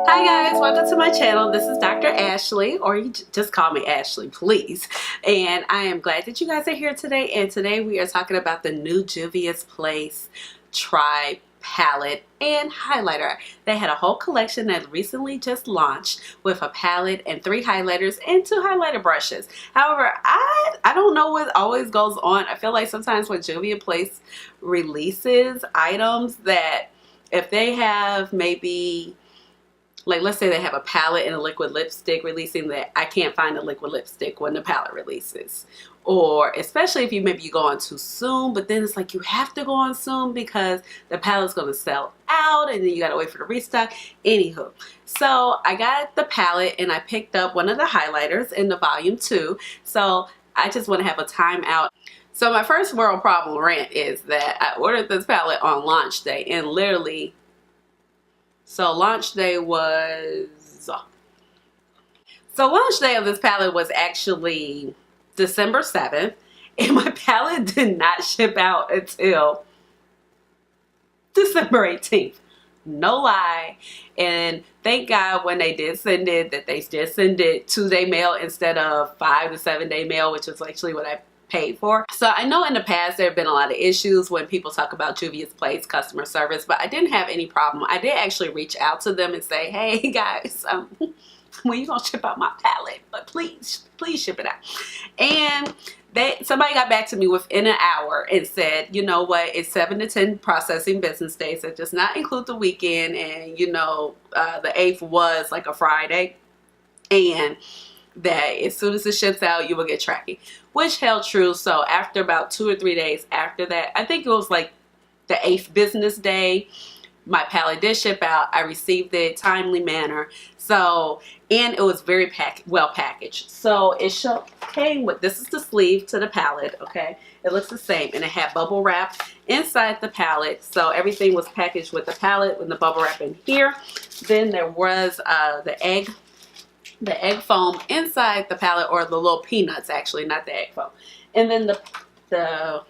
Hi guys, welcome to my channel. This is Dr. Ashleigh, or you just call me Ashleigh, please. And I am glad that you guys are here today. And today we are talking about the new Juvia's Place Tribe palette and highlighter. They had a whole collection that recently just launched with a palette and 3 highlighters and 2 highlighter brushes. However, I don't know what always goes on. I feel like sometimes when Juvia Place releases items that if they have maybe, like, let's say they have a palette and a liquid lipstick releasing, that I can't find a liquid lipstick when the palette releases. Or especially if you go on too soon, but then it's like you have to go on soon because the palette's going to sell out and then you got to wait for the restock. Anywho, so I got the palette and I picked up one of the highlighters in the volume 2. So I just want to have a timeout. So my first world problem rant is that I ordered this palette on launch day, and literally, so launch day of this palette was actually December 7th, and my palette did not ship out until December 18th. No lie. And thank God when they did send it, that they did send it 2-day mail instead of 5 to 7-day mail, which is actually what I paid for. So I know in the past there have been a lot of issues when people talk about Juvia's Place customer service, but I didn't have any problem. I did actually reach out to them and say, hey guys, when you gonna ship out my palette? But please ship it out. And somebody got back to me within an hour and said, you know what, it's 7 to 10 processing business days. It does not include the weekend, and you know, the 8th was like a Friday, and that as soon as it ships out, you will get tracking, which held true. So after about 2 or 3 days after that, I think it was like the 8th business day, my palette did ship out. I received it timely manner. So, and it was very well packaged. So it came with, this is the sleeve to the palette, okay? It looks the same, and it had bubble wrap inside the palette. So everything was packaged with the palette with the bubble wrap in here. Then there was the egg foam inside the palette, or the little peanuts, actually, not the egg foam. And then the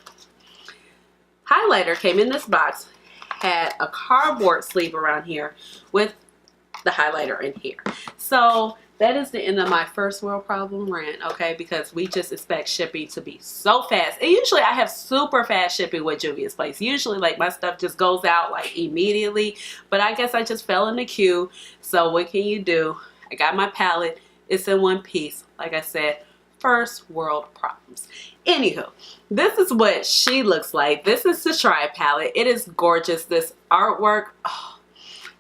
highlighter came in this box, had a cardboard sleeve around here with the highlighter in here. So that is the end of my first world problem rant, okay? Because we just expect shipping to be so fast. And usually I have super fast shipping with Juvia's Place. Usually, like, my stuff just goes out like immediately. But I guess I just fell in the queue. So what can you do? I got my palette. It's in one piece. Like I said, first world problems. Anywho, this is what she looks like. This is the Tribe palette. It is gorgeous. This artwork, oh,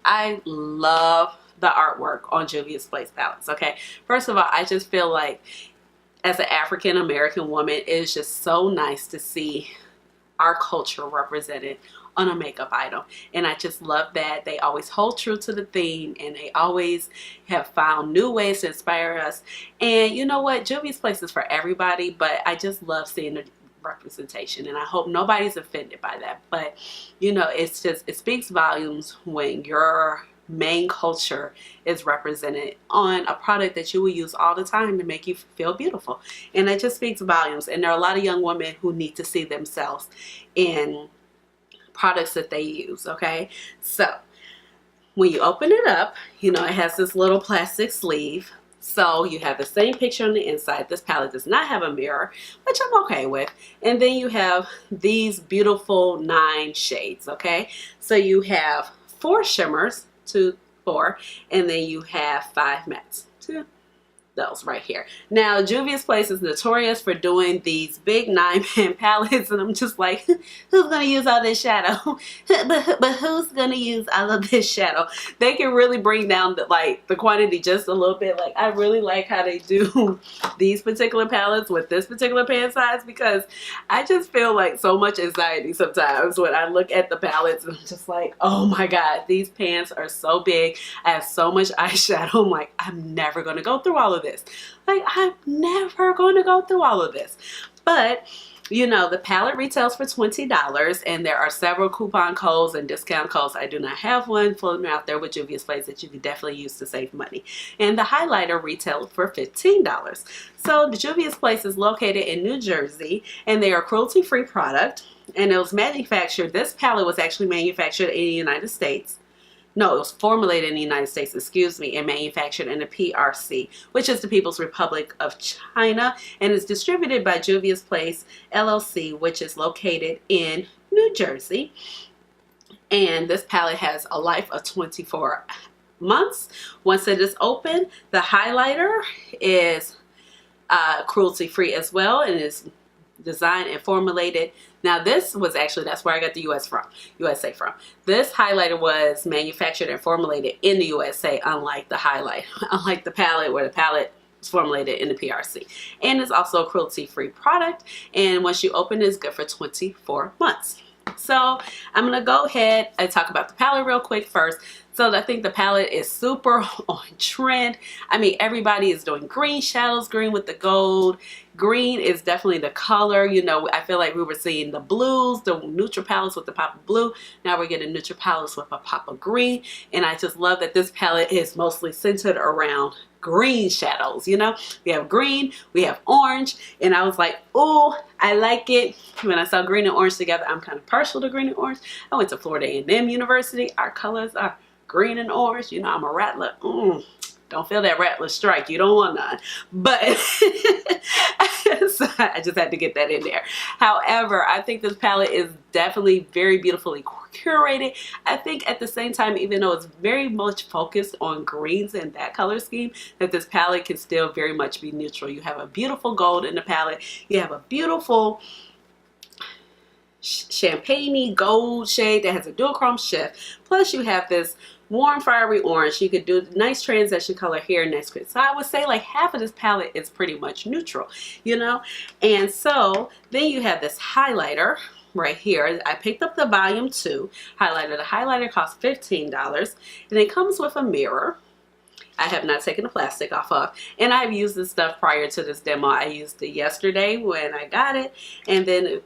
I love the artwork on Juvia's Place palettes, okay? First of all, I just feel like as an African American woman, it is just so nice to see our culture represented on a makeup item. And I just love that they always hold true to the theme, and they always have found new ways to inspire us. And you know what, Juvia's Place is for everybody, but I just love seeing the representation, and I hope nobody's offended by that. But you know, it's just, it speaks volumes when your main culture is represented on a product that you will use all the time to make you feel beautiful. And it just speaks volumes. And there are a lot of young women who need to see themselves in products that they use, okay? So when you open it up, you know, it has this little plastic sleeve. So you have the same picture on the inside. This palette does not have a mirror, which I'm okay with. And then you have these beautiful 9 shades, okay? So you have 4 shimmers, 2, 4, and then you have 5 mattes, 2. Those right here. Now, Juvia's Place is notorious for doing these big 9-pan palettes, and I'm just like, who's gonna use all this shadow? but who's gonna use all of this shadow? They can really bring down the quantity just a little bit. Like, I really like how they do these particular palettes with this particular pan size, because I just feel like so much anxiety sometimes when I look at the palettes, and I'm just like, oh my god, these pans are so big. I have so much eyeshadow. I'm like, I'm never gonna go through all of this. Like, I'm never going to go through all of this. But you know, the palette retails for $20, and there are several coupon codes and discount codes. I do not have one floating out there with Juvia's Place that you can definitely use to save money. And the highlighter retailed for $15. So the Juvia's Place is located in New Jersey, and they are a cruelty-free product. And it was manufactured, this palette was actually manufactured in the United States. no, it was formulated in the United States, excuse me, and manufactured in the PRC, which is the People's Republic of China, and is distributed by Juvia's Place LLC, which is located in New Jersey. And this palette has a life of 24 months. Once it is open, the highlighter is cruelty free as well, and is designed and formulated. Now this was actually, that's where I got the USA from. This highlighter was manufactured and formulated in the USA, unlike the palette where the palette is formulated in the PRC. And it's also a cruelty free product, and once you open it, it's good for 24 months. So I'm gonna go ahead and talk about the palette real quick first. So I think the palette is super on trend. I mean, everybody is doing green shadows, green with the gold. Green is definitely the color. You know, I feel like we were seeing the blues, the neutral palettes with the pop of blue. Now we're getting neutral palettes with a pop of green. And I just love that this palette is mostly centered around green shadows. You know, we have green, we have orange, and I was like, oh, I like it. When I saw green and orange together, I'm kind of partial to green and orange. I went to Florida A&M University. Our colors are green and orange. You know, I'm a rattler. Don't feel that rattler strike. You don't want none. But so I just had to get that in there. However, I think this palette is definitely very beautifully curated. I think at the same time, even though it's very much focused on greens and that color scheme, that this palette can still very much be neutral. You have a beautiful gold in the palette. You have a beautiful champagne-y gold shade that has a duochrome shift. Plus you have this warm fiery orange. You could do nice transition color here next to it. So I would say like half of this palette is pretty much neutral, you know. And so then you have this highlighter right here. I picked up the volume 2 highlighter. The highlighter costs $15, and it comes with a mirror. I have not taken the plastic off of, and I've used this stuff prior to this demo. I used it yesterday when I got it, and then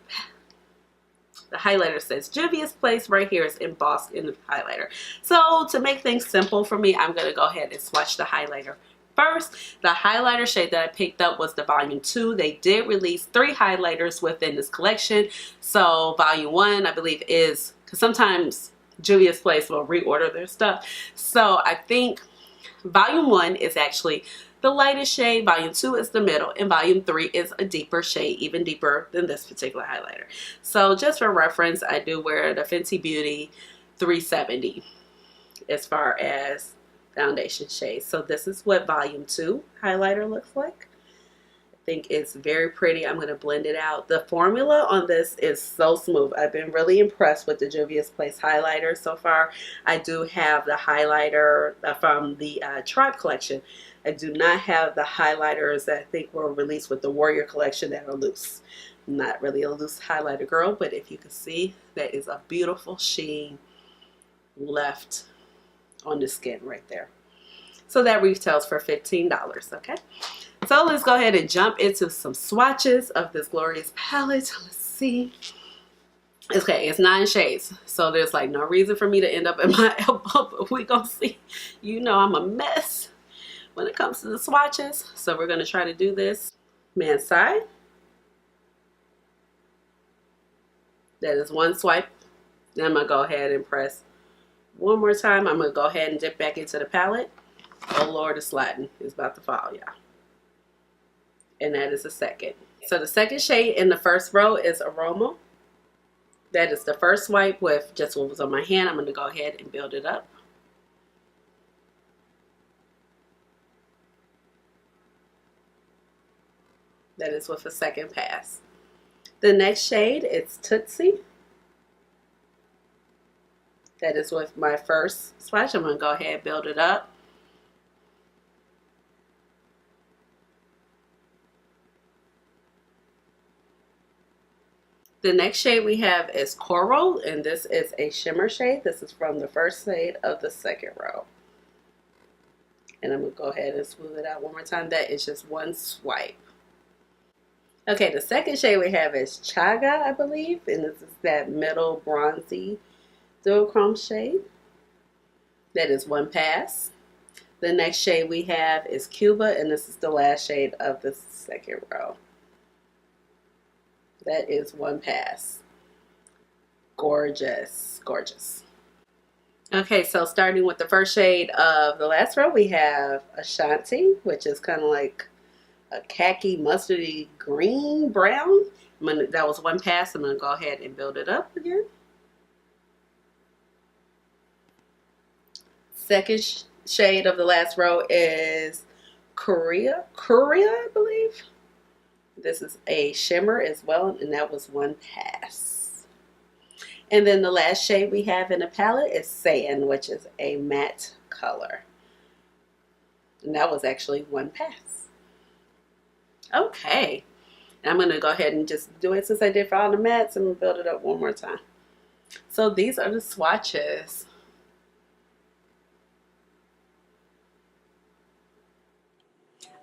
the highlighter says Juvia's Place right here is embossed in the highlighter. So to make things simple for me, I'm going to go ahead and swatch the highlighter first. The highlighter shade that I picked up was the volume 2. They did release 3 highlighters within this collection. So volume 1, I believe, is, because sometimes Juvia's Place will reorder their stuff. So I think volume 1 is actually the lightest shade, volume 2 is the middle, and volume 3 is a deeper shade, even deeper than this particular highlighter. So just for reference, I do wear the Fenty Beauty 370 as far as foundation shades. So this is what volume 2 highlighter looks like. I think it's very pretty. I'm going to blend it out. The formula on this is so smooth. I've been really impressed with the Juvia's Place highlighter so far. I do have the highlighter from the Tribe collection. I do not have the highlighters that I think were released with the Warrior collection that are loose. I'm not really a loose highlighter girl, but if you can see, that is a beautiful sheen left on the skin right there. So that retails for $15, okay? So let's go ahead and jump into some swatches of this glorious palette. Let's see. Okay, it's 9 shades, so there's like no reason for me to end up in my elbow, but we gonna see. You know I'm a mess when it comes to the swatches, so we're going to try to do this man's side. That is one swipe. Then I'm going to go ahead and press one more time. I'm going to go ahead and dip back into the palette. Oh Lord, the sliding is about to fall, y'all. And that is the second. So the second shade in the first row is Aroma. That is the first swipe with just what was on my hand. I'm going to go ahead and build it up. That is with a second pass. The next shade is Tootsie. That is with my first swatch. I'm going to go ahead and build it up. The next shade we have is Coral, and this is a shimmer shade. This is from the first shade of the second row. And I'm going to go ahead and smooth it out one more time. That is just one swipe. Okay, the second shade we have is Chaga, I believe, and this is that middle bronzy duochrome shade. That is one pass. The next shade we have is Cuba, and this is the last shade of the second row. That is one pass. Gorgeous, gorgeous. Okay, so starting with the first shade of the last row, we have Ashanti, which is kind of like a khaki mustardy green brown. That was one pass. I'm going to go ahead and build it up again. Second shade of the last row is Korea, I believe. This is a shimmer as well, and that was one pass. And then the last shade we have in the palette is Sand, which is a matte color. And that was actually one pass. Okay. And I'm going to go ahead and just do it since I did for all the mattes. I'm going to build it up one more time. So these are the swatches.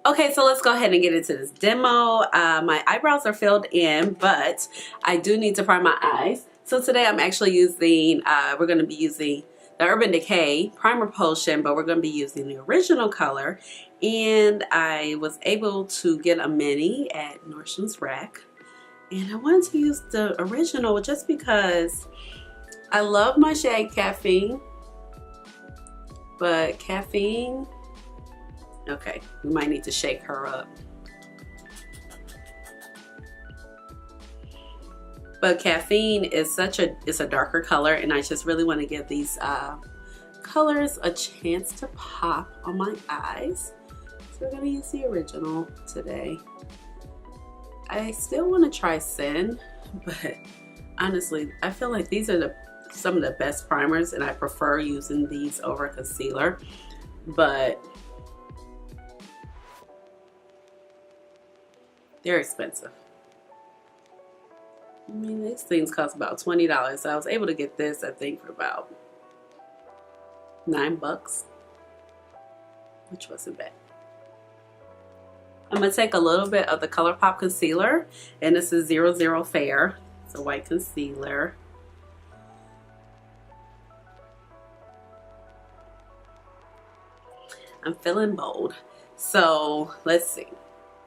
Okay, so let's go ahead and get into this demo. My eyebrows are filled in, but I do need to prime my eyes. So today I'm actually using, we're going to be using the Urban Decay Primer Potion, but we're going to be using the original color. And I was able to get a mini at Nordstrom's Rack. And I wanted to use the original just because I love my shade Caffeine. But Caffeine, okay, we might need to shake her up. But Caffeine is it's a darker color, and I just really want to give these colors a chance to pop on my eyes. So we're gonna use the original today. I still want to try Sin, but honestly, I feel like these are some of the best primers, and I prefer using these over concealer. But they're expensive. I mean, these things cost about $20. So I was able to get this, I think, for about $9, which wasn't bad. I'm going to take a little bit of the ColourPop concealer, and this is 00 Fair. It's a white concealer. I'm feeling bold. So let's see.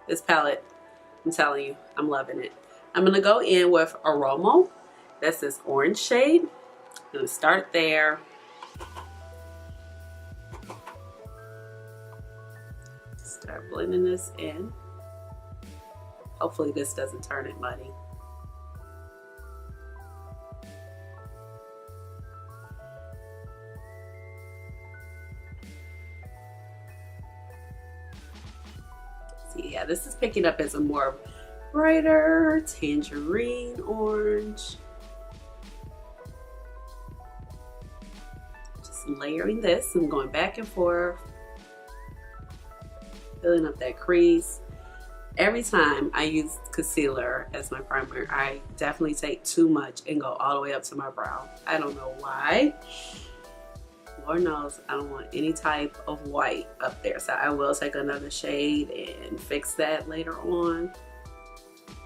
This palette, I'm telling you, I'm loving it. I'm going to go in with Aroma. That's this orange shade. I'm going to start there. Start blending this in. Hopefully this doesn't turn it muddy. See, yeah, this is picking up as a more brighter tangerine orange. Just layering this and going back and forth, filling up that crease. Every time I use concealer as my primer, I definitely take too much and go all the way up to my brow. I don't know why. Lord knows I don't want any type of white up there, so I will take another shade and fix that later on.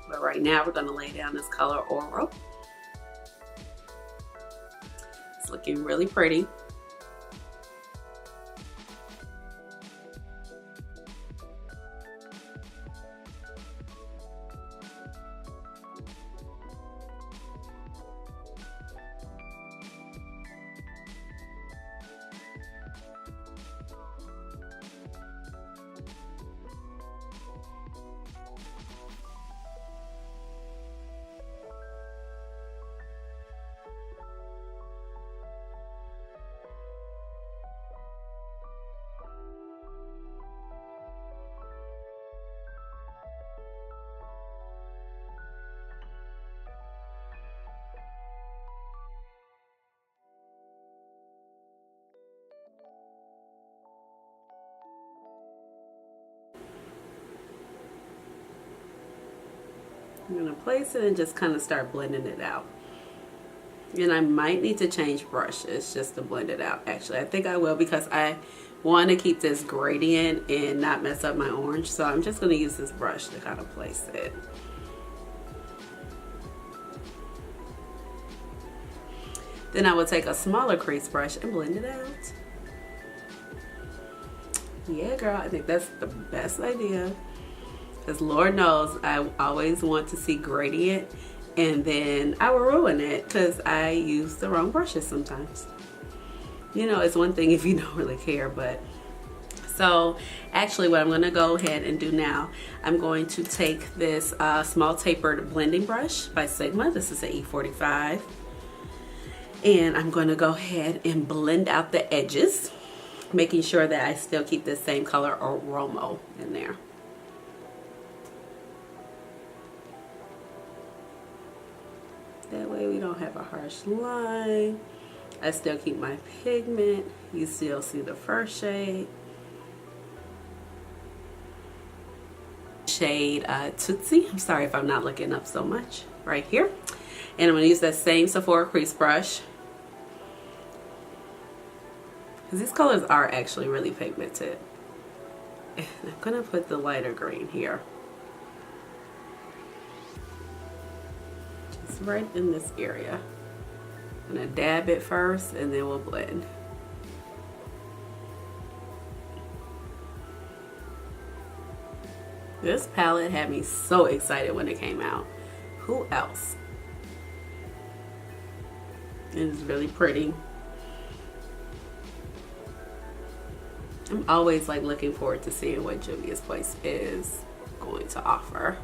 But right now we're going to lay down this color Aura. It's looking really pretty. I'm going to place it and just kind of start blending it out. And I might need to change brushes just to blend it out. Actually, I think I will, because I want to keep this gradient and not mess up my orange. So I'm just going to use this brush to kind of place it. Then I will take a smaller crease brush and blend it out. Yeah, girl, I think that's the best idea. Because Lord knows I always want to see gradient, and then I will ruin it because I use the wrong brushes sometimes. You know, it's one thing if you don't really care, but so actually what I'm going to go ahead and do now, I'm going to take this small tapered blending brush by Sigma. This is an E45. And I'm going to go ahead and blend out the edges, making sure that I still keep the same color aroma in there. That way we don't have a harsh line. I still keep my pigment. You still see the first shade. Shade Tootsie. I'm sorry if I'm not looking up so much. Right here. And I'm going to use that same Sephora crease brush. Because these colors are actually really pigmented. And I'm going to put the lighter green here. Just right in this area. I'm going to dab it first and then we'll blend. This palette had me so excited when it came out. Who else? It's really pretty. I'm always like looking forward to seeing what Juvia's Place is going to offer.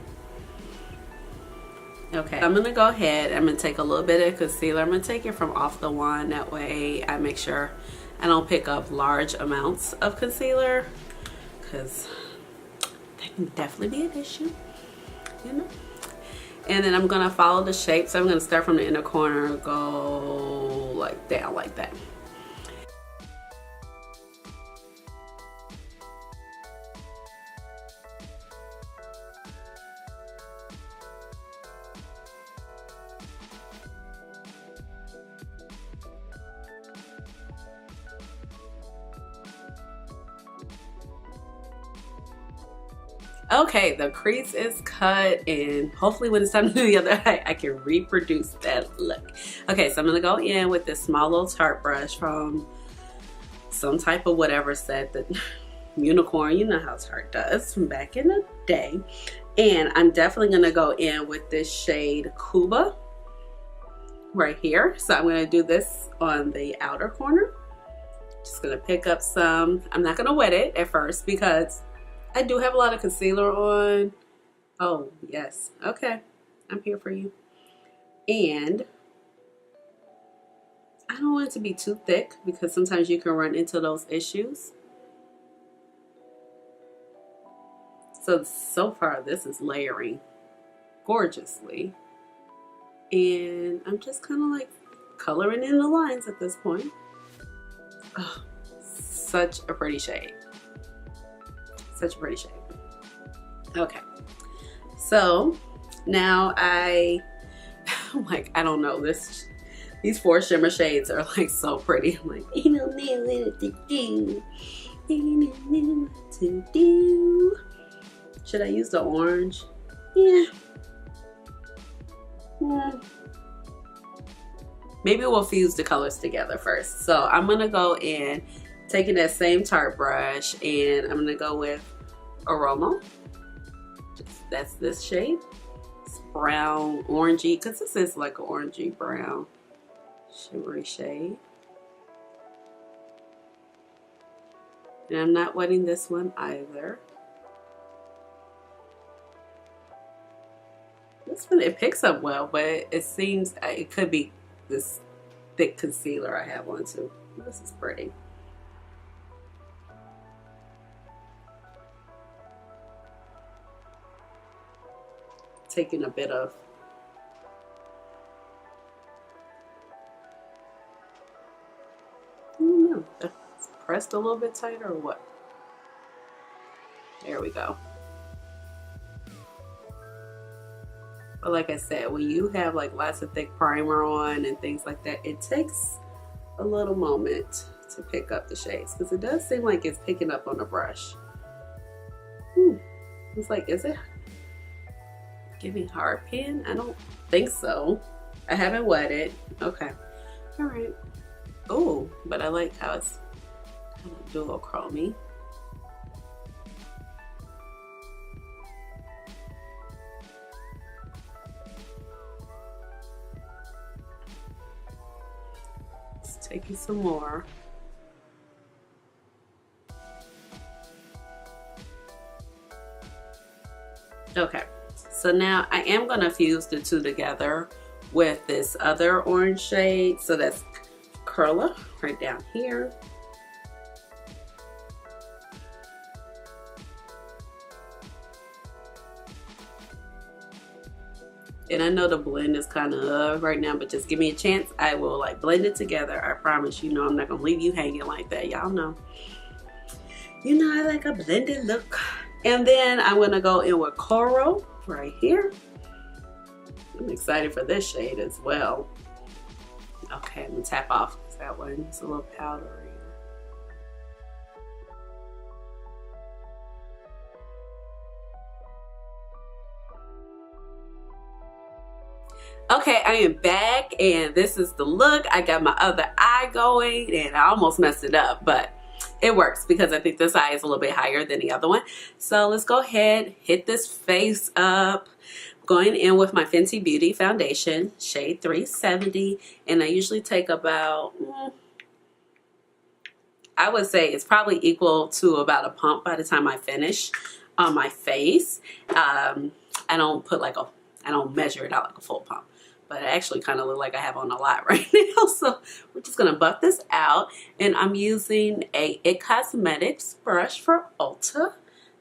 Okay, I'm gonna go ahead. I'm gonna take a little bit of concealer. I'm gonna take it from off the wand. That way I make sure I don't pick up large amounts of concealer, because that can definitely be an issue, you know. And then I'm gonna follow the shape. So I'm gonna start from the inner corner, go like down like that. Okay, the crease is cut, and hopefully when it's time to do the other eye, I can reproduce that look. Okay, so I'm gonna go in with this small little Tarte brush from some type of whatever set, that unicorn, you know how Tarte does from back in the day. And I'm definitely gonna go in with this shade Cuba right here. So I'm gonna do this on the outer corner. Just gonna pick up some, I'm not gonna wet it at first because I do have a lot of concealer on. Oh, yes. Okay. I'm here for you. And I don't want it to be too thick because sometimes you can run into those issues. So far this is layering gorgeously. And I'm just kind of like coloring in the lines at this point. Oh, such a pretty shade. Such a pretty shade. Okay, so now I'm like, I don't know, these 4 shimmer shades are like so pretty. I'm like, you don't know what to do. You don't know what to do. Should I use the orange? Yeah. Maybe we'll fuse the colors together first. So I'm gonna go in, taking that same Tarte brush, and I'm gonna go with Aroma. That's this shade. It's brown, orangey, because this is like an orangey brown shimmery shade. And I'm not wetting this one either. This one, it picks up well, but it seems it could be this thick concealer I have on too. This is pretty. Taking a bit of I don't know, that's pressed a little bit tighter or what? There we go. But like I said, when you have like lots of thick primer on and things like that, it takes a little moment to pick up the shades, because it does seem like it's picking up on the brush. It's like, is it giving hard pan? I don't think so. I haven't wet it. Okay. All right. Oh, but I like how it's kind of duochrome-y. Let's take you some more. Okay, so now I am going to fuse the two together with this other orange shade. So that's Curler right down here. And I know the blend is kind of right now, but just give me a chance. I will like blend it together. I promise. You know I'm not going to leave you hanging like that. Y'all know. You know I like a blended look. And then I'm going to go in with Coral right here. I'm excited for this shade as well. Okay, I'm going to tap off that one. It's a little powdery. Okay, I am back and this is the look. I got my other eye going and I almost messed it up, but it works because I think this eye is a little bit higher than the other one. So let's go ahead, hit this face up. Going in with my Fenty Beauty foundation, shade 370, and I usually take about, I would say it's probably equal to about a pump by the time I finish on my face. I don't put like I don't measure it out like a full pump, but I actually kind of look like I have on a lot right now. So we're just gonna buff this out, and I'm using a IT Cosmetics brush for Ulta.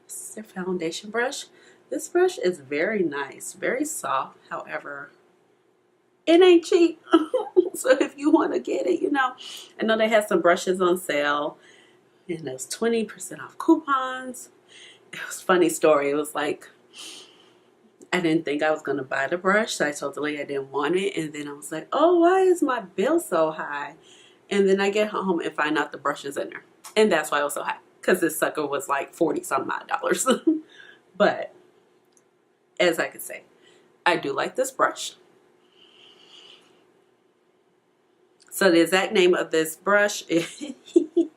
This is their foundation brush. This brush is very nice, very soft. However, it ain't cheap. So if you want to get it, you know, I know they have some brushes on sale, and there's 20% off coupons. It was a funny story. It was like, I didn't think I was going to buy the brush, so I told the lady I didn't want it, and then I was like, oh, why is my bill so high? And then I get home and find out the brush is in there, and that's why it was so high, because this sucker was like 40-some odd dollars. But as I could say, I do like this brush. So the exact name of this brush is, I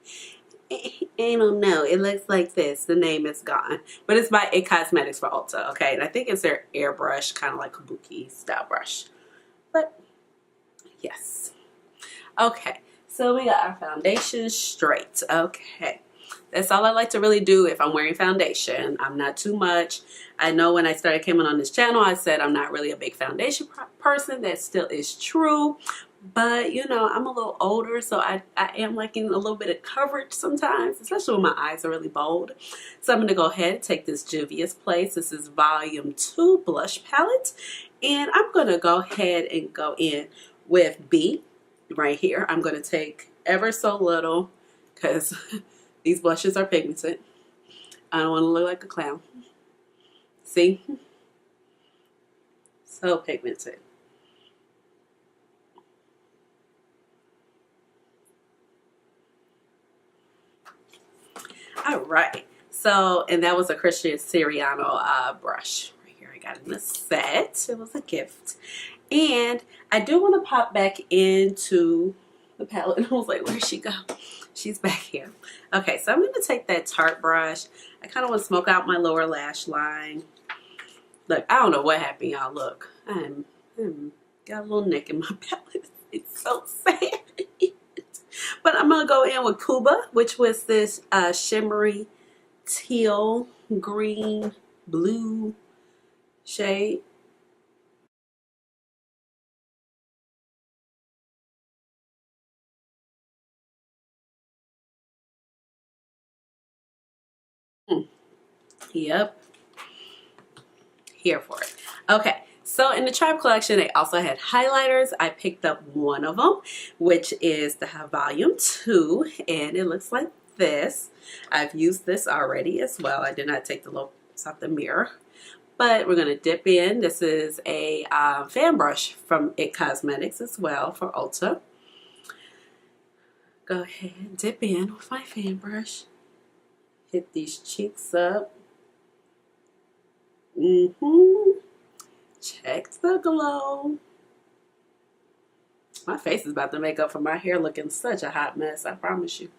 don't know, it looks like this. The name is gone. But it's by IT Cosmetics for Ulta, okay? And I think it's their airbrush, kind of like kabuki style brush. But, yes. Okay, so we got our foundation straight. Okay. That's all I like to really do if I'm wearing foundation. I'm not too much. I know when I started coming on this channel, I said I'm not really a big foundation person. That still is true. But, you know, I'm a little older, so I am liking a little bit of coverage sometimes, especially when my eyes are really bold. So I'm going to go ahead and take this Juvia's Place. This is Volume 2 Blush Palette. And I'm going to go ahead and go in with B right here. I'm going to take ever so little because these blushes are pigmented. I don't want to look like a clown. See? So pigmented. All right. So, and that was a Christian Siriano brush. Right here, I got in the set. It was a gift. And I do want to pop back into the palette. And I was like, where'd she go? She's back here. Okay, so I'm going to take that Tarte brush. I kind of want to smoke out my lower lash line. Look, I don't know what happened, y'all. Look, I'm got a little nick in my palette. It's so sad. But I'm going to go in with Cuba, which was this shimmery teal, green, blue shade. Yep. Here for it. Okay. So in the Tribe collection, they also had highlighters. I picked up one of them, which is the Volume 2, and it looks like this. I've used this already as well. I did not take the looks off the mirror, but we're going to dip in. This is a fan brush from IT Cosmetics as well for Ulta. Go ahead and dip in with my fan brush. Hit these cheeks up. Check the glow. My face is about to make up for my hair looking such a hot mess, I promise you.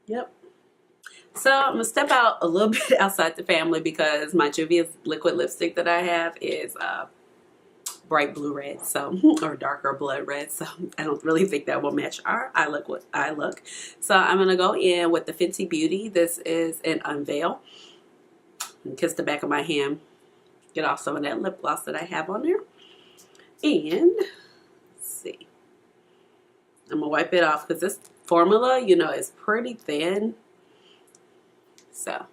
Yep. So I'm going to step out a little bit outside the family because my Juvia's liquid lipstick that I have is bright blue red, so or darker blood red, so I don't really think that will match our eye look. What I look, so I'm gonna go in with the Fenty Beauty. This is an Unveil. And kiss the back of my hand, get off some of that lip gloss that I have on there, and let's see. I'm gonna wipe it off because this formula, you know, is pretty thin. So.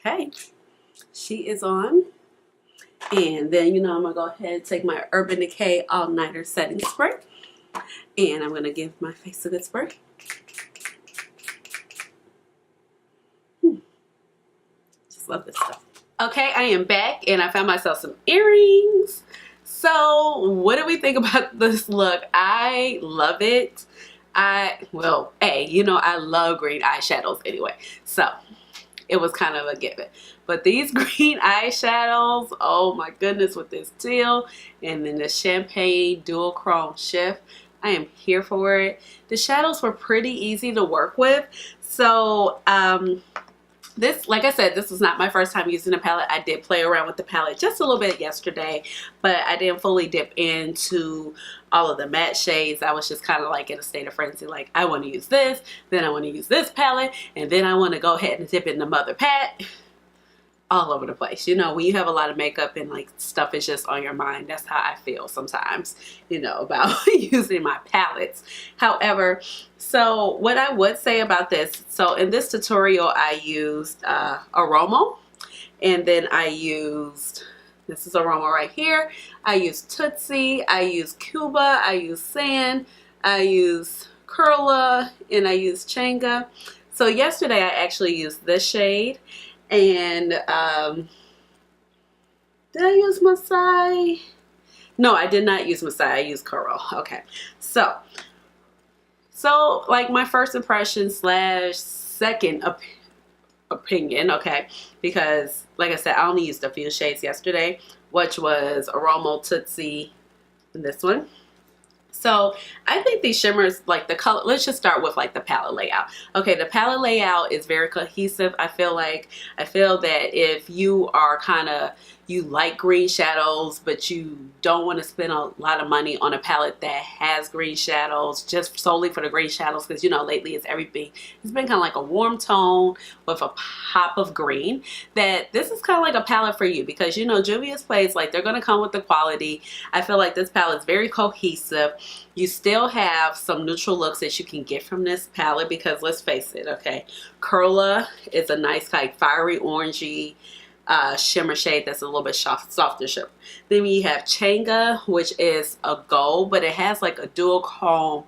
Okay, she is on. And then, you know, I'm going to go ahead and take my Urban Decay All Nighter Setting Spray. And I'm going to give my face a good spray. Just love this stuff. Okay, I am back and I found myself some earrings. So, what do we think about this look? I love it. Well, you know, I love green eyeshadows anyway. So, it was kind of a given. But these green eyeshadows, oh my goodness, with this teal and then the champagne dual chrome shift, I am here for it. The shadows were pretty easy to work with. So this, like I said, this was not my first time using a palette. I did play around with the palette just a little bit yesterday, but I didn't fully dip into all of the matte shades. I was just kind of like in a state of frenzy, like I want to use this, then I want to use this palette, and then I want to go ahead and dip in the Mother Pat. All over the place. You know, when you have a lot of makeup and like stuff is just on your mind, that's how I feel sometimes, you know, about using my palettes. However, so what I would say about this, so in this tutorial I used Aroma, and then I used, this is Aroma right here, I used Tootsie, I used Cuba, I used Sand, I used Curla, and I used Changa. So yesterday I actually used this shade. And did I use Masai? No, I did not use Masai. I used Coral. Okay, so like my first impression slash second opinion, okay, because like I said, I only used a few shades yesterday, which was Aroma, Tootsie, and this one. So I think these shimmers, like the color, let's just start with like the palette layout. Okay, the palette layout is very cohesive. I feel that if you are you like green shadows, but you don't want to spend a lot of money on a palette that has green shadows just solely for the green shadows, because you know lately it's been kind of like a warm tone with a pop of green, that this is kind of like a palette for you, because you know Juvia's Place, like they're going to come with the quality. I feel like this palette is very cohesive. You still have some neutral looks that you can get from this palette, because let's face it, okay, Curla is a nice like fiery orangey shimmer shade that's a little bit softer shimmer. Then you have Changa, which is a gold, but it has like a dual chrome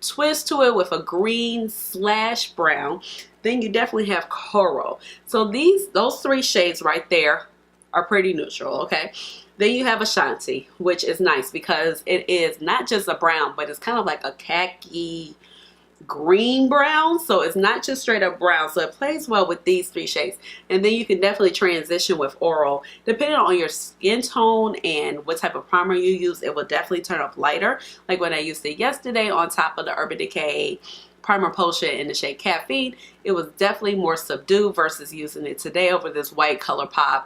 twist to it with a green slash brown. Then you definitely have Coral. So those three shades right there are pretty neutral, okay? Then you have Ashanti, which is nice because it is not just a brown, but it's kind of like a khaki green brown, so it's not just straight up brown, so it plays well with these three shades. And then you can definitely transition with Oral depending on your skin tone and what type of primer you use. It will definitely turn up lighter, like when I used it yesterday on top of the Urban Decay Primer Potion in the shade Caffeine. It was definitely more subdued versus using it today over this white ColourPop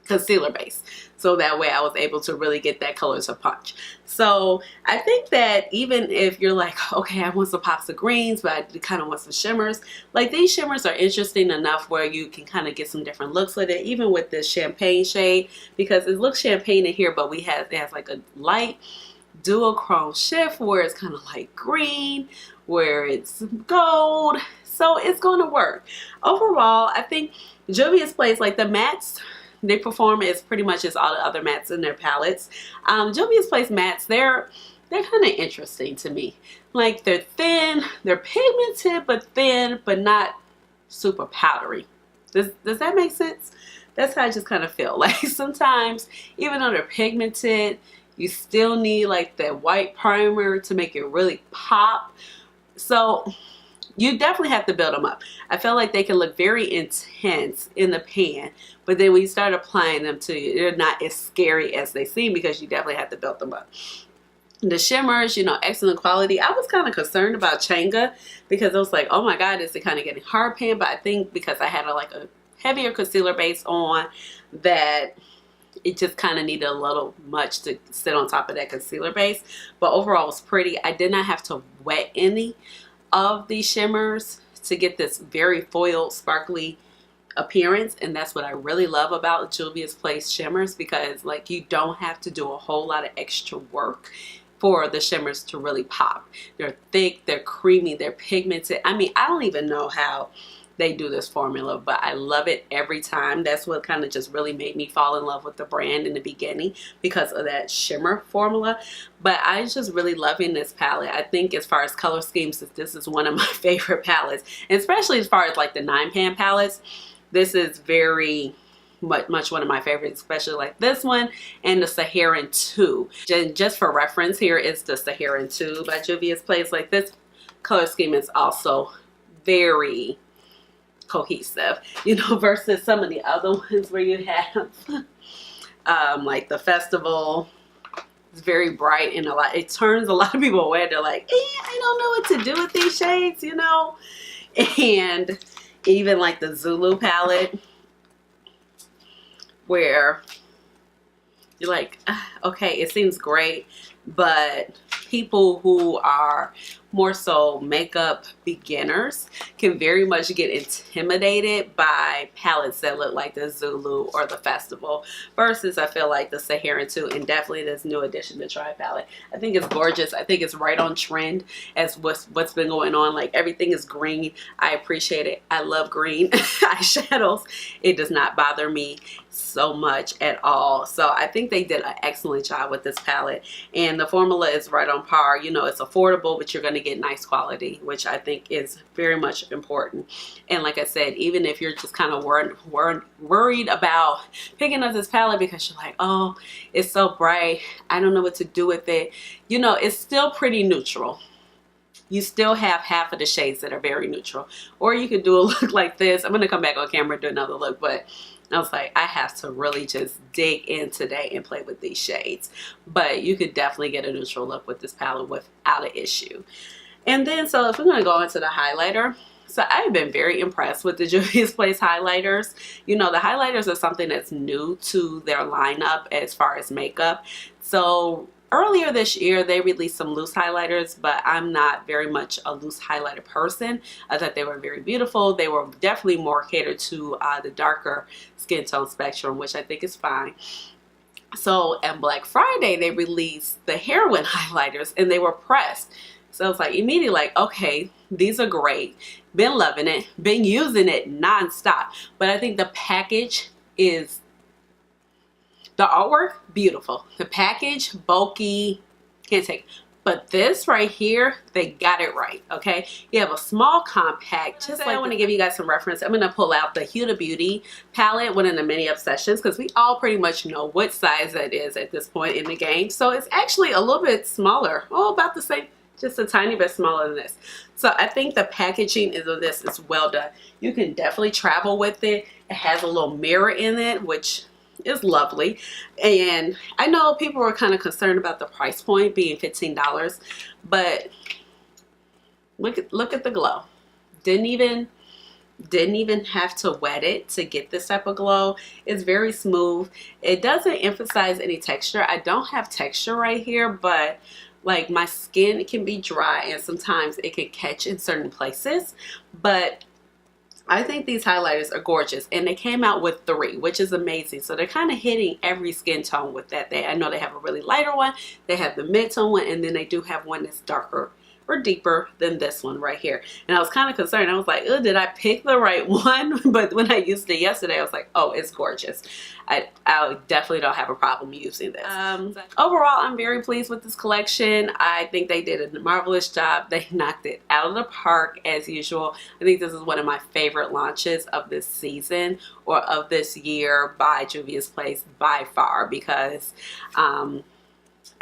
concealer base, so that way I was able to really get that color to punch. So I think that even if you're like, okay, I want some pops of greens, but I kind of want some shimmers, like these shimmers are interesting enough where you can kind of get some different looks with it, even with this champagne shade, because it looks champagne in here, but it has like a light dual chrome shift where it's kind of like green, where it's gold, so it's going to work. Overall, I think Juvia's Place, like the mattes, they perform as pretty much as all the other mattes in their palettes. Juvia's Place mattes, they're kind of interesting to me. Like they're thin, they're pigmented, but thin, but not super powdery. Does that make sense? That's how I just kind of feel. Like sometimes, even though they're pigmented, you still need like that white primer to make it really pop. So you definitely have to build them up. I feel like they can look very intense in the pan, but then when you start applying them to you, they're not as scary as they seem, because you definitely have to build them up. The shimmers, you know, excellent quality. I was kind of concerned about Changa because I was like, oh my God, is it kind of getting hard pan? But I think because I had like a heavier concealer base on, that it just kind of needed a little much to sit on top of that concealer base. But overall it was pretty. I did not have to wet any of these shimmers to get this very foiled, sparkly appearance, and that's what I really love about Juvia's Place shimmers, because like you don't have to do a whole lot of extra work for the shimmers to really pop. They're thick, they're creamy, they're pigmented. I mean, I don't even know how they do this formula, but I love it every time. That's what kind of just really made me fall in love with the brand in the beginning, because of that shimmer formula. But I'm just really loving this palette. I think as far as color schemes, this is one of my favorite palettes, and especially as far as like the 9-pan palettes. This is very much one of my favorites, especially like this one and the Saharan 2. Just for reference, here is the Saharan 2 by Juvia's Place. Like, this color scheme is also very cohesive, you know, versus some of the other ones where you have like the Festival. It's very bright, and it turns a lot of people away. They're like, I don't know what to do with these shades, you know. And even like the Zulu palette, where you're like, okay, it seems great, but people who are more so makeup beginners can very much get intimidated by palettes that look like the Zulu or the Festival, versus I feel like the Saharan 2, and definitely this new addition to Try palette. I think it's gorgeous. I think it's right on trend as what's been going on. Like, everything is green. I appreciate it. I love green eyeshadows. It does not bother me so much at all. So I think they did an excellent job with this palette, and the formula is right on par. You know, it's affordable, but you're going to get nice quality, which I think is very much important. And like I said, even if you're just kind of worried about picking up this palette because you're like, oh, it's so bright, I don't know what to do with it, you know, it's still pretty neutral. You still have half of the shades that are very neutral. Or you could do a look like this. I'm going to come back on camera and do another look, but I was like, I have to really just dig in today and play with these shades. But you could definitely get a neutral look with this palette without an issue. And then, so if we're going to go into the highlighter, so I've been very impressed with the Juvia's Place highlighters. You know, the highlighters are something that's new to their lineup as far as makeup. So earlier this year, they released some loose highlighters, but I'm not very much a loose highlighter person. I thought they were very beautiful. They were definitely more catered to the darker skin tone spectrum, which I think is fine. So on Black Friday, they released the heroin highlighters, and they were pressed. So it's like immediately like, okay, these are great. Been loving it. Been using it nonstop. But I think the package is, the artwork, beautiful. The package, bulky, can't take it. But this right here, they got it right, okay? You have a small compact. Just like I want to give you guys some reference. I'm going to pull out the Huda Beauty palette, one of the many obsessions, because we all pretty much know what size that is at this point in the game. So it's actually a little bit smaller. Oh, about the same. Just a tiny bit smaller than this. So I think the packaging of this is well done. You can definitely travel with it. It has a little mirror in it, which is lovely. And I know people were kind of concerned about the price point being $15, but look at the glow. Didn't even have to wet it to get this type of glow. It's very smooth. It doesn't emphasize any texture. I don't have texture right here, but like my skin can be dry and sometimes it can catch in certain places. But I think these highlighters are gorgeous, and they came out with 3, which is amazing. So they're kind of hitting every skin tone with that. I know they have a really lighter one, they have the mid-tone one, and then they do have one that's darker or deeper than this one right here. And I was kind of concerned. I was like, oh, did I pick the right one? But when I used it yesterday, I was like, oh, it's gorgeous. I definitely don't have a problem using this. Overall, I'm very pleased with this collection. I think they did a marvelous job. They knocked it out of the park as usual. I think this is one of my favorite launches of this season or of this year by Juvia's Place by far, because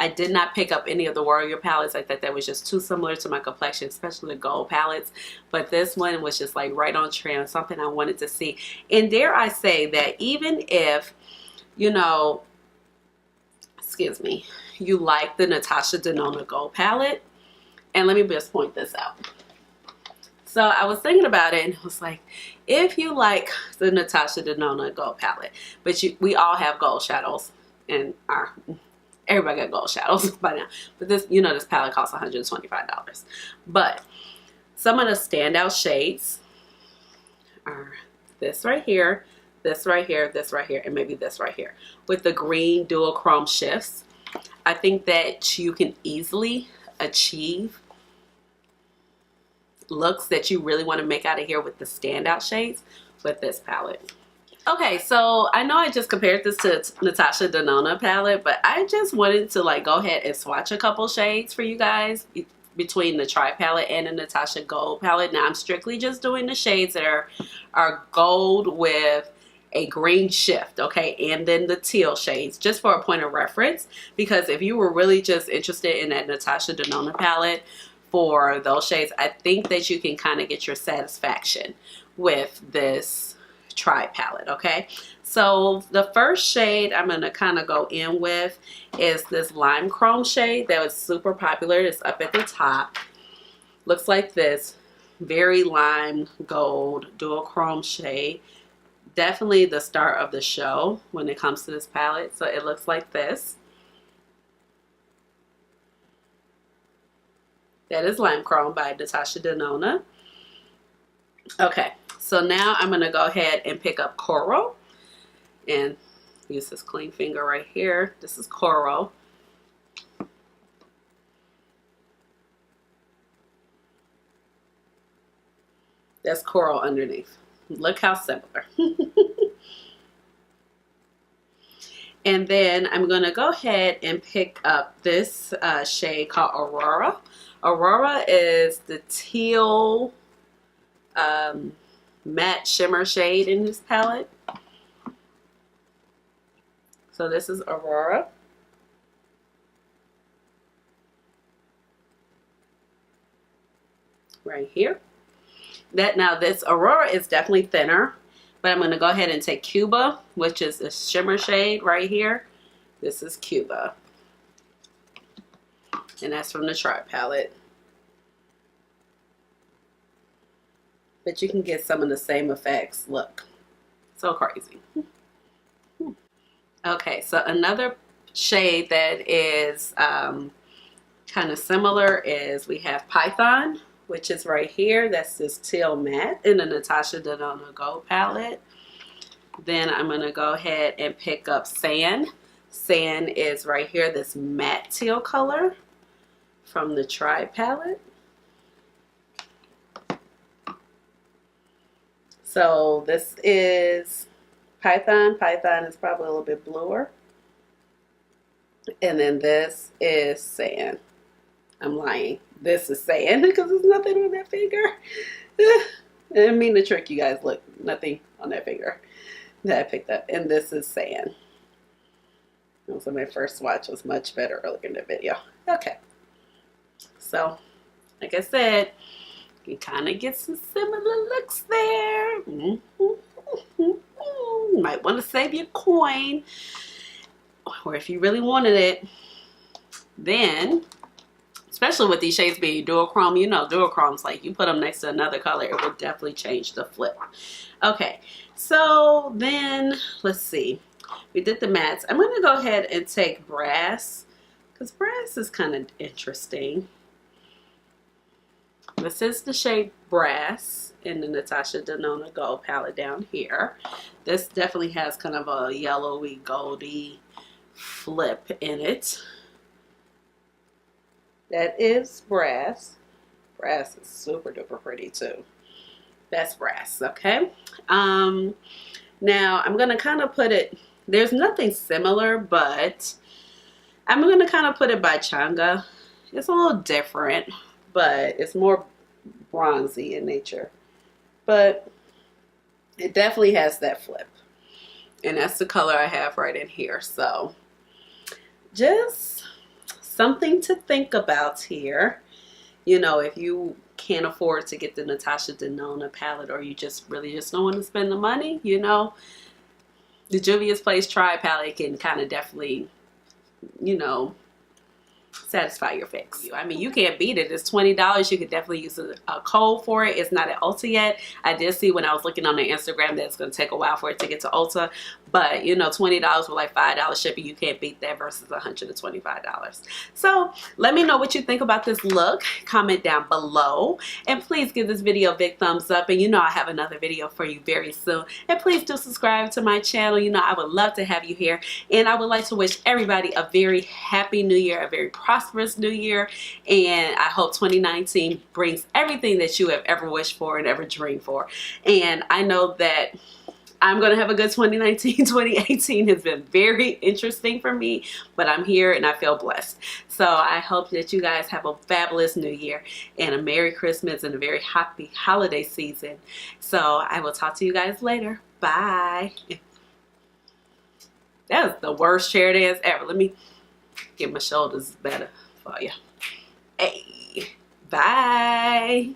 I did not pick up any of the Warrior palettes. I thought that was just too similar to my complexion, especially the gold palettes. But this one was just like right on trend, something I wanted to see. And dare I say that even if, you know, excuse me, you like the Natasha Denona Gold palette. And let me just point this out. So I was thinking about it and it was like, if you like the Natasha Denona Gold palette, but we all have gold shadows in everybody got gold shadows by now. But this, you know, this palette costs $125. But some of the standout shades are this right here, this right here, this right here, and maybe this right here with the green dual chrome shifts. I think that you can easily achieve looks that you really want to make out of here with the standout shades with this palette. Okay, so I know I just compared this to Natasha Denona palette, but I just wanted to like go ahead and swatch a couple shades for you guys between the Tri palette and the Natasha Gold palette. Now I'm strictly just doing the shades that are gold with a green shift, okay, and then the teal shades, just for a point of reference, because if you were really just interested in that Natasha Denona palette for those shades, I think that you can kind of get your satisfaction with this Tri palette, okay? So the first shade I'm going to kind of go in with is this lime chrome shade that was super popular. It's up at the top. Looks like this. Very lime gold dual chrome shade. Definitely the star of the show when it comes to this palette. So it looks like this. That is Lime Chrome by Natasha Denona. Okay, so now I'm going to go ahead and pick up Coral and use this clean finger right here. This is Coral. That's Coral underneath. Look how similar. And then I'm going to go ahead and pick up this shade called Aurora. Aurora is the teal matte shimmer shade in this palette. So this is Aurora. Right here. Now this Aurora is definitely thinner, but I'm going to go ahead and take Cuba, which is a shimmer shade right here. This is Cuba. And that's from the Tri palette. But you can get some of the same effects. Look, so crazy. Okay, so another shade that is kind of similar is we have Python, which is right here. That's this teal matte in the Natasha Denona Gold palette. Then I'm going to go ahead and pick up Sand. Sand is right here, this matte teal color from the Tri palette. So this is Python. Python is probably a little bit bluer. And then this is Sand. I'm lying. This is Sand because there's nothing on that finger. I didn't mean to trick you guys. Look, nothing on that finger that I picked up. And this is Sand. So my first swatch was much better earlier in the video. Okay. So, like I said, you kind of get some similar looks there. You might want to save your coin. Or if you really wanted it, then, especially with these shades being dual chrome, you know dual chrome's like you put them next to another color, it will definitely change the flip. Okay, so then let's see. We did the mattes. I'm going to go ahead and take Brass because Brass is kind of interesting. This is the shade Brass in the Natasha Denona Gold palette down here. This definitely has kind of a yellowy, goldy flip in it. That is Brass. Brass is super duper pretty too. That's Brass, okay? Now I'm going to kind of put it, there's nothing similar, but I'm going to kind of put it by Changa. It's a little different, but it's more bronzy in nature. But it definitely has that flip. And that's the color I have right in here. So just something to think about here. You know, if you can't afford to get the Natasha Denona palette, or you just really just don't want to spend the money, you know, the Juvia's Place Tri palette can kind of definitely you know, satisfy your fix. I mean, you can't beat it. It's $20. You could definitely use a code for it. It's not at Ulta yet. I did see when I was looking on the Instagram that it's going to take a while for it to get to Ulta. But, you know, $20 with like $5 shipping, you can't beat that versus $125. So let me know what you think about this look. Comment down below. And please give this video a big thumbs up. And you know I have another video for you very soon. And please do subscribe to my channel. You know I would love to have you here. And I would like to wish everybody a very happy new year, a very prosperous new year, and I hope 2019 brings everything that you have ever wished for and ever dreamed for. And I know that I'm going to have a good 2019. 2018 has been very interesting for me, but I'm here and I feel blessed. So I hope that you guys have a fabulous new year and a Merry Christmas and a very happy holiday season. So I will talk to you guys later. Bye. That was the worst chair dance ever. Let me get my shoulders better for you. Hey, bye.